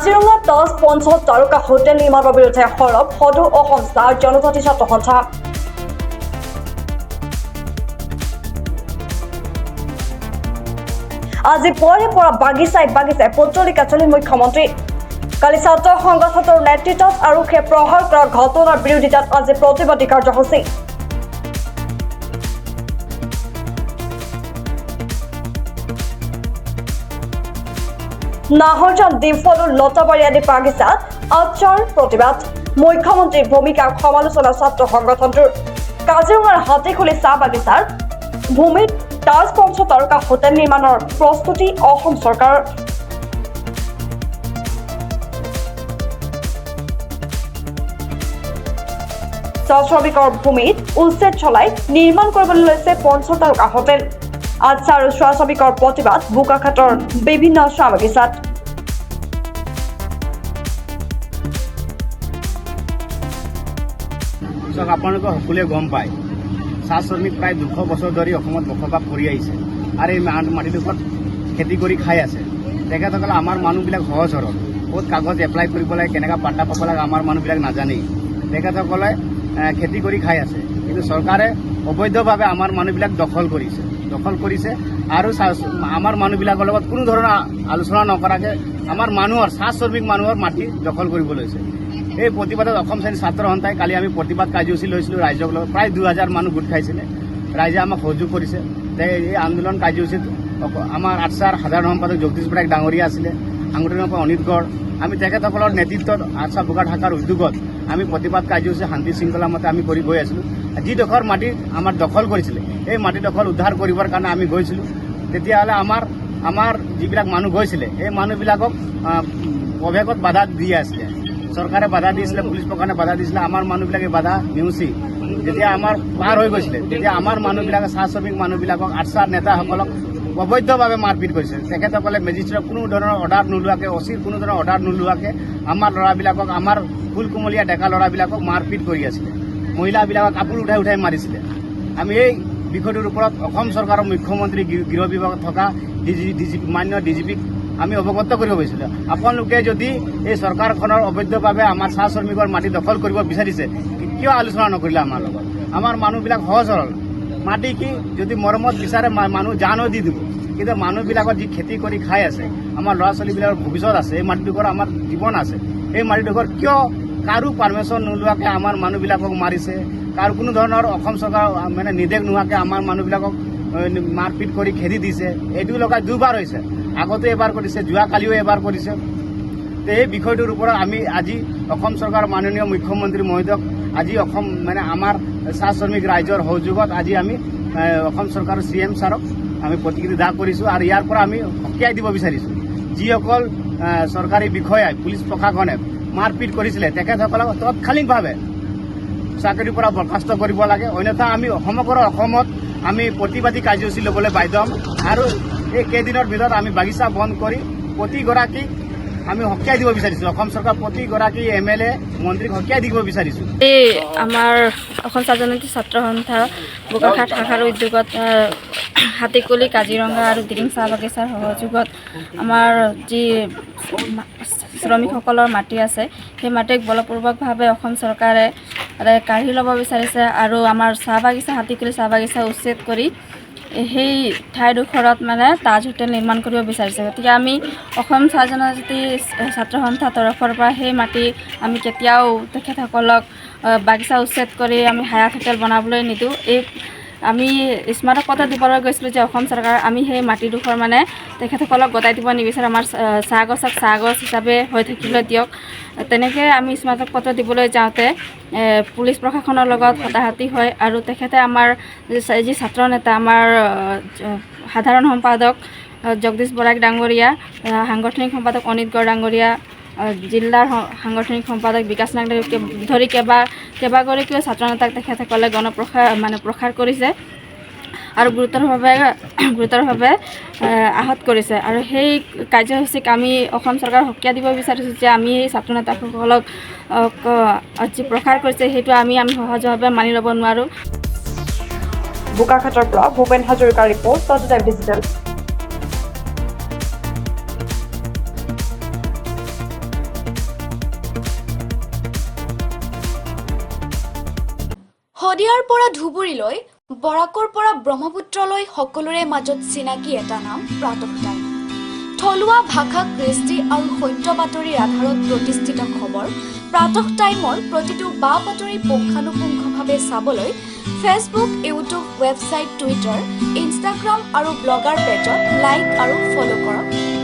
কাজিৰঙা তাজ পঞ্চম তাৰকা হোটেল নিৰ্মাণৰ বিৰুদ্ধে সৰব সদৌ অসম ছাৰ জনজাতি ছাত্ৰ সন্থা। আজি পুৱাৰে পৰা বাগিচাই পত্ৰলিকা চলি মুখ্যমন্ত্ৰী। কালি ছাত্ৰ সংগঠনৰ নেতৃত্বত আৰক্ষীয়ে প্ৰহাৰ কৰা ঘটনাৰ বিৰোধিতাত আজি প্ৰতিবাদী কাৰ্যসূচী। নাহৰজান ডিফলু লতাবাৰী আদি বাগিচাত আচাৰ প্ৰতিবাদ। মুখ্যমন্ত্ৰীৰ ভূমিকাক সমালোচনা ছাত্ৰ সংগঠনটোৰ। কাজিৰঙাৰ হাতীখুলি চাহ বাগিচাৰ ভূমিত তাজ পঞ্চ তাৰকা হোটেল নিৰ্মাণৰ প্ৰস্তুতি অসম চৰকাৰৰ। চাহ শ্ৰমিকৰ ভূমিত উচ্ছেদ চলাই নিৰ্মাণ কৰিবলৈ লৈছে পঞ্চ তাৰকা হোটেল। আচ্ছা আৰু চাহ শ্ৰমিকৰ প্ৰতিবাদ বোকাখাটৰ বিভিন্ন চাহ বাগিচাত। আপোনালোকে সকলোৱে গম পায়, চাহ শ্ৰমিক প্ৰায় 200 বছৰ ধৰি অসমত বসবাস কৰি আহিছে আৰু এই মাটিডোখৰত খেতি কৰি খাই আছে। তেখেতসকলে আমাৰ মানুহবিলাক সহজ সৰল, ক'ত কাগজ এপ্লাই কৰিব লাগে, কেনেকৈ পাট্টা পাব লাগে আমাৰ মানুহবিলাক নাজানেই। তেখেতসকলে খেতি কৰি খাই আছে, কিন্তু চৰকাৰে অবৈধভাৱে আমাৰ মানুহবিলাক দখল কৰিছে আৰু আমাৰ মানুহবিলাকৰ লগত কোনো ধৰণৰ আলোচনা নকৰাকৈ আমাৰ মানুহৰ চাহ শ্ৰমিক মানুহৰ মাটি দখল কৰিব লৈছে। এই প্ৰতিবাদত অসম শ্ৰেণী ছাত্ৰ সন্থাই কালি আমি প্ৰতিবাদ কাৰ্যসূচী লৈছিলোঁ ৰাইজক লগত। প্ৰায় 2000 মানুহ গোট খাইছিলে। ৰাইজে আমাক সহযোগ কৰিছে। এই আন্দোলন কাৰ্যসূচীত আমাৰ আটছাৰ সাধাৰণ সম্পাদক জগদীশ বৰাক ডাঙৰীয়া আছিলে, সাংগঠনিক সম্পাদক অনিত গড়। আমি তেখেতসকলৰ নেতৃত্বত আটছা বোকা ঢাকাৰ উদ্যোগত আমি প্ৰতিবাদ কাৰ্যসূচী শান্তি শৃংখলা মতে আমি কৰি গৈ আছিলোঁ। যিডোখৰ মাটি আমাৰ দখল কৰিছিলে এই মাটি দখল উদ্ধাৰ কৰিবৰ কাৰণে আমি গৈছিলোঁ। তেতিয়াহ'লে আমাৰ যিবিলাক মানুহ গৈছিলে এই মানুহবিলাকক প্ৰৱেশত বাধা দি আছিলে। চৰকাৰে বাধা দিছিলে, পুলিচ প্ৰশাসনে বাধা দিছিলে। আমাৰ মানুহবিলাকে বাধা নেওচি যেতিয়া আমাৰ পাৰ হৈ গৈছিলে, তেতিয়া আমাৰ মানুহবিলাকে চাহ শ্ৰমিক মানুহবিলাকক আটছাৰ নেতাসকলক অবৈধভাৱে মাৰপিট কৰিছে। তেখেতসকলে মেজিষ্ট্ৰেটৰ কোনো ধৰণৰ অৰ্ডাৰ নোলোৱাকৈ, অচিৰ কোনো ধৰণৰ অৰ্ডাৰ নোলোৱাকৈ আমাৰ ল'ৰাবিলাকক, আমাৰ ফুল কুমলীয়া ডেকা ল'ৰাবিলাকক মাৰপিট কৰি আছিলে। মহিলাবিলাকক কাপোৰ উঠাই মাৰিছিলে। আমি এই বিষয়টোৰ ওপৰত অসম চৰকাৰৰ মুখ্যমন্ত্ৰী, গৃহ বিভাগত থকা মান্য ডিজিপিক আমি অৱগত কৰিব বিচাৰিছোঁ। আপোনালোকে যদি এই চৰকাৰখনৰ অবৈধভাৱে আমাৰ চাহ শ্ৰমিকৰ মাটি দখল কৰিব বিচাৰিছে, কিয় আলোচনা নকৰিলে আমাৰ লগত? আমাৰ মানুহবিলাক সহজ সৰল। মাটি কি যদি মৰমত বিচাৰে মানুহ জানো দি দিব, কিন্তু মানুহবিলাকৰ যি খেতি কৰি খাই আছে, আমাৰ ল'ৰা ছোৱালীবিলাকৰ ভৱিষ্যত আছে, এই মাটিডোখৰ আমাৰ জীৱন আছে। এই মাটিডোখৰ কিয় কাৰো পাৰ্মিশ্যন নোলোৱাকৈ আমাৰ মানুহবিলাকক মাৰিছে? কাৰো কোনো ধৰণৰ অসম চৰকাৰ নিৰ্দেশ নোহোৱাকৈ আমাৰ মানুহবিলাকক মাৰপিট কৰি খেদি দিছে। এইটো লগাই 2বাৰ হৈছে। আগতে এবাৰ কৰিছে, যোৱাকালিও এবাৰ কৰিছে। এই বিষয়টোৰ ওপৰত আমি আজি অসম চৰকাৰৰ মাননীয় মুখ্যমন্ত্ৰী মহোদয়ক আজি আমাৰ চাহ শ্ৰমিক ৰাইজৰ সহযোগত আজি আমি অসম চৰকাৰৰ CM ছাৰক আমি প্ৰতিক্ৰিয়া দাখ কৰিছোঁ আৰু ইয়াৰ পৰা আমি সকীয়াই দিব বিচাৰিছোঁ। যিসকল চৰকাৰী বিষয়াই, পুলিচ প্ৰশাসনে মাৰপিট কৰিছিলে তেখেতসকলক তৎকালীনভাৱে চাকৰিৰ পৰা বৰ্খাস্ত কৰিব লাগে। অন্যথা আমি সমগ্ৰ অসমত আমি প্ৰতিবাদী কাৰ্যসূচী ল'বলৈ বাধ্য হ'ম আৰু এই কেইদিনৰ ভিতৰত আমি বাগিচা বন্ধ কৰি প্ৰতিগৰাকীক আমি সকীয়াই দিব বিচাৰিছোঁ। অসম চৰকাৰ প্ৰতিগৰাকী MLA মন্ত্ৰীক সকীয়াই দিব বিচাৰিছোঁ। এই আমাৰ অসম জনজাতি ছাত্ৰ সন্থা বোকাখাট শাখাৰ উদ্যোগত হাতীকুলি, কাজিৰঙা আৰু দিৰিং চাহ বাগিচাৰ সহযোগত আমাৰ যি শ্ৰমিকসকলৰ মাটি আছে সেই মাটিক বলপূৰ্বকভাৱে অসম চৰকাৰে কাঢ়ি ল'ব বিচাৰিছে আৰু আমাৰ চাহ বাগিচা, হাতীকুলি চাহ বাগিচা উচ্ছেদ কৰি সেই ঠাইডোখৰত তাজ হোটেল নিৰ্মাণ কৰিব বিচাৰিছে। গতিকে আমি অসম চাহ জনজাতি ছাত্ৰ সন্থাৰ তৰফৰ পৰা সেই মাটি আমি কেতিয়াও তেখেতসকলক বাগিচা উচ্ছেদ কৰি আমি হায়াত হোটেল বনাবলৈ নিদিওঁ। আমি স্মাৰক পত্ৰ দিবলৈ গৈছিলোঁ যে অসম চৰকাৰ আমি সেই মাটিডোখৰ তেখেতসকলক গতাই দিব নিবিচাৰোঁ, আমাৰ চাহ গছক চাহ গছ হিচাপে হৈ থাকিবলৈ দিয়ক। তেনেকৈ আমি স্মাৰক পত্ৰ দিবলৈ যাওঁতে পুলিচ প্ৰশাসনৰ লগত হতাহতি হয় আৰু তেখেতে আমাৰ যি ছাত্ৰ নেতা, আমাৰ সাধাৰণ সম্পাদক জগদীশ বৰাক ডাঙৰীয়া, সাংগঠনিক সম্পাদক অনিত গড় ডাঙৰীয়া, জিলাৰ সাংগঠনিক সম্পাদক বিকাশ নাগ ধৰি কেইবাগৰাকীও ছাত্ৰ নেতাক তেখেতসকলে প্ৰসাৰ কৰিছে আৰু গুৰুতৰভাৱে আহত কৰিছে। আৰু সেই কাৰ্যসূচীক আমি অসম চৰকাৰক সকীয়াই দিব বিচাৰিছোঁ যে আমি এই ছাত্ৰ নেতাসকলক যি প্ৰসাৰ কৰিছে সেইটো আমি সহজভাৱে মানি ল'ব নোৱাৰোঁ। বোকাখাটৰ পৰা ভূপেন হাজৰিকাৰ ৰিপৰ্ট, তথ্য ডিজিটেল। শদিয়াৰ পৰা ধুবুৰীলৈ, বৰাকৰ পৰা ব্ৰহ্মপুত্ৰলৈ সকলোৰে মাজত চিনাকি এটা নাম প্ৰাতঃ টাইম। থলুৱা ভাষা, কৃষ্টি আৰু সত্য বাতৰিৰ আধাৰত প্ৰতিষ্ঠিত খবৰ প্ৰাতঃ টাইমৰ প্ৰতিটো বা বাতৰি পুংখানুপুংখভাৱে চাবলৈ Facebook, YouTube, website, Twitter, Instagram আৰু ব্লগাৰ পেজত লাইক আৰু ফ'ল' কৰক।